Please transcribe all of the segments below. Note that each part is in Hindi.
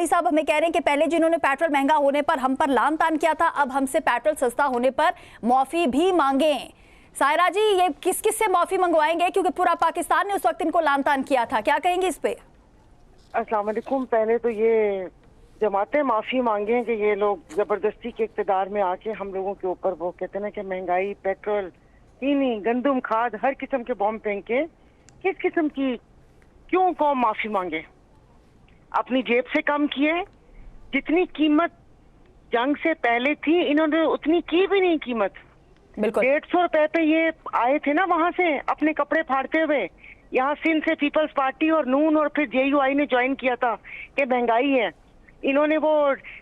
लेवी साहब हमें कह रहे हैं कि पहले जिन्होंने पेट्रोल महंगा होने पर हम पर लान तान किया था, अब हमसे पेट्रोल सस्ता होने पर माफी भी मांगे। सायरा जी, ये किस किस से माफी मंगवाएंगे, क्योंकि पूरा पाकिस्तान ने उस वक्त इनको लान तान किया था, क्या कहेंगे इस पे? अस्सलाम वालेकुम। पहले तो ये जमातें माफी मांगे कि ये लोग जबरदस्ती के इक़्तिदार में आके हम लोगों के ऊपर वो कहते हैं ना कि महंगाई, पेट्रोल, चीनी, गंदम, खाद, हर किस्म के बॉम्ब फेंक के किस किस्म की क्यों कौम माफी मांगे? अपनी जेब से कम किए। जितनी कीमत जंग से पहले थी इन्होंने उतनी की भी नहीं कीमत। बिल्कुल 150 रुपए पे ये आए थे ना वहां से अपने कपड़े फाड़ते हुए। यहाँ सिंध से पीपल्स पार्टी और नून और फिर JUI ने ज्वाइन किया था कि महंगाई है। इन्होंने वो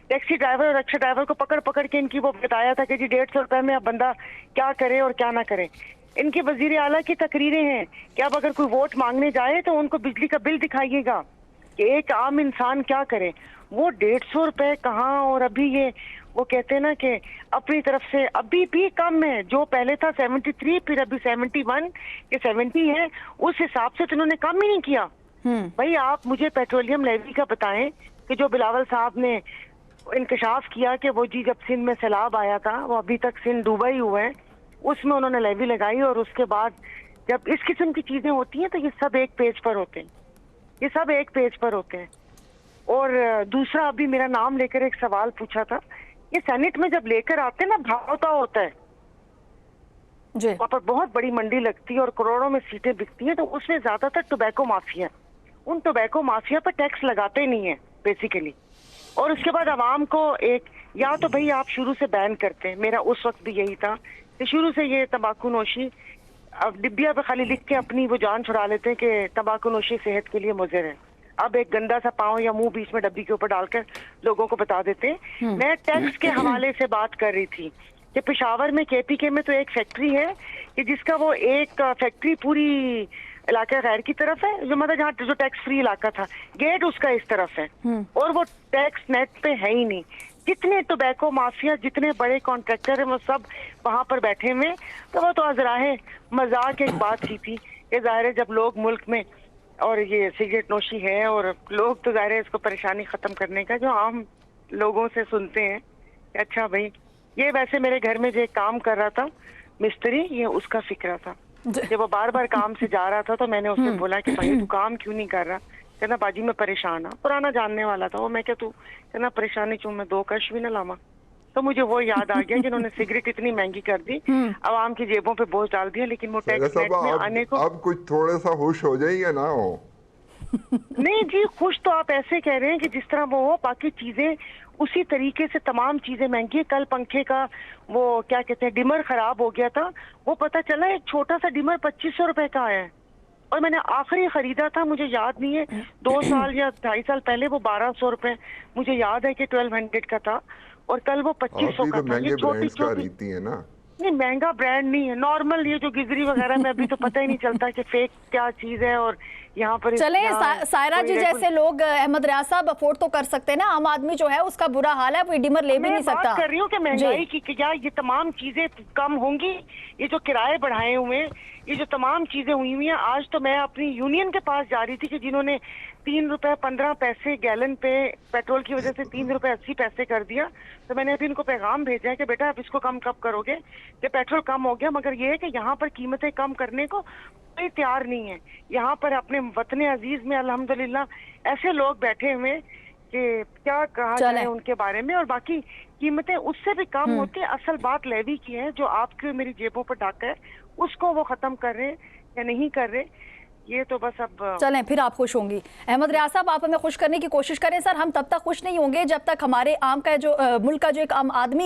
टैक्सी ड्राइवर और रिक्शा ड्राइवर को पकड़ पकड़ के इनकी वो बताया था कि जी 150 रुपए में अब बंदा क्या करे और क्या ना करे। इनके वजीर आला की तकरीरें हैं कि अब अगर कोई वोट मांगने जाए तो उनको बिजली का बिल दिखाइएगा कि एक आम इंसान क्या करे। वो 150 रुपए कहाँ, और अभी ये वो कहते हैं ना कि अपनी तरफ से अभी भी कम है। जो पहले था 73, फिर अभी 71 कि 70 है, उस हिसाब से तो उन्होंने कम ही नहीं किया। भाई आप मुझे पेट्रोलियम लेवी का बताएं कि जो बिलावल साहब ने इंकशाफ किया कि वो जी जब सिंध में सैलाब आया था, वो अभी तक सिंध डूबा ही हुआ है, उसमें उन्होंने लेवी लगाई। और उसके बाद जब इस किस्म की चीजें होती हैं तो ये सब एक पेज पर होते हैं, ये सब एक पेज पर होते हैं। और दूसरा, अभी मेरा नाम लेकर एक सवाल पूछा था, ये सेनेट में जब लेकर आते हैं ना भावता होता है, वहाँ पर बहुत बड़ी मंडी लगती है और करोड़ों में सीटें बिकती हैं, तो उसमें ज्यादातर टोबैको माफिया, उन टोबैको माफिया पर टैक्स लगाते नहीं है बेसिकली। और उसके बाद आवाम को एक, या तो भाई आप शुरू से बैन करते हैं, मेरा उस वक्त भी यही था कि शुरू से ये तंबाकू नोशी अब डिब्बिया पे खाली लिख के अपनी वो जान छुड़ा लेते हैं कि तंबाकू नोशी सेहत के लिए मुज़र है। अब एक गंदा सा पाँव या मुंह बीच में डब्बी के ऊपर डालकर लोगों को बता देते हैं। मैं टैक्स के हवाले से बात कर रही थी कि पेशावर में KPK में तो एक फैक्ट्री है कि जिसका वो एक फैक्ट्री पूरी इलाका गैर की तरफ है, जो मतलब जहाँ जो टैक्स फ्री इलाका था, गेट उसका इस तरफ है और वो टैक्स नेट पे है ही नहीं। जितने टोबैको माफिया, जितने बड़े कॉन्ट्रैक्टर हैं, वो सब वहां पर बैठे हुए। तो वो तो अजराहे मजाक एक बात की थी कि जाहिर है जब लोग मुल्क में और ये सिगरेट नोशी है और लोग तो जाहिर है इसको परेशानी खत्म करने का जो आम लोगों से सुनते हैं कि अच्छा भाई ये वैसे मेरे घर में जो एक काम कर रहा था मिस्त्री, ये उसका फिक्र था। जब वो बार बार काम से जा रहा था तो मैंने उससे बोला कि भाई तू काम क्यों नहीं कर रहा? कहना बाजी मैं परेशान हूँ। पुराना जानने वाला था वो। मैं क्या तू कहना परेशानी चूँ मैं 2 कश भी ना लावा। तो मुझे वो याद आ गया जिन्होंने सिगरेट इतनी महंगी कर दी, आवाम की जेबों पे बोझ डाल दिया। लेकिन वो टैक्स नेट में आने को अब कुछ थोड़ा सा होश हो जाइए ना हो। नहीं जी, खुश तो आप ऐसे कह रहे हैं कि जिस तरह वो हो, बाकी चीजें उसी तरीके से तमाम चीजें महंगी है। कल पंखे का वो क्या कहते हैं डिमर खराब हो गया था, वो पता चला एक छोटा सा डिमर 2500 रुपए का आया है और मैंने आखिरी खरीदा था, मुझे याद नहीं है 2 साल या 2.5 साल पहले, वो 1200 रुपए मुझे याद है कि 1200 का था और कल वो 2500 का था। ये छोटी छोटी है ना, नहीं महंगा ब्रांड नहीं है, नॉर्मल ये जो गिजरी वगैरह में अभी तो पता ही नहीं चलता कि फेक क्या चीज है। और यहाँ पर चले सायरा जी जैसे लोग अहमद रियाज साहब अफोर्ड तो कर सकते हैं ना, आम आदमी जो है उसका बुरा हाल है, वो डिमर ले भी नहीं सकता। मैं कर रही हूँ कि महंगाई की क्या ये तमाम चीजें कम होंगी, ये जो किराए बढ़ाए हुए, ये जो तमाम चीजें हुई हुई हैं। आज तो मैं अपनी यूनियन के पास जा रही थी कि जिन्होंने 3 रुपए 15 पैसे गैलन पे पेट्रोल की वजह से 3 रुपए 80 पैसे कर दिया। तो मैंने अभी इनको पैगाम भेजा है कि बेटा आप इसको कम कब करोगे कि पेट्रोल कम हो गया, मगर ये है कि यहाँ पर कीमतें कम करने को कोई तैयार नहीं है। यहाँ पर अपने वतन अजीज में अल्हम्दुलिल्लाह ऐसे लोग बैठे हुए कि क्या कहा जाए उनके बारे में। और बाकी कीमतें उससे भी कम होती है। असल बात लेवी की है, जो आपके मेरी जेबों पर डाका है उसको वो खत्म कर रहे या नहीं कर रहे, ये तो बस अब चलें फिर आप खुश होंगी। अहमद रियाज साहब आप हमें खुश करने की कोशिश करें सर, हम तब तक खुश नहीं होंगे जब तक हमारे आम का जो मुल्क का जो एक आम आदमी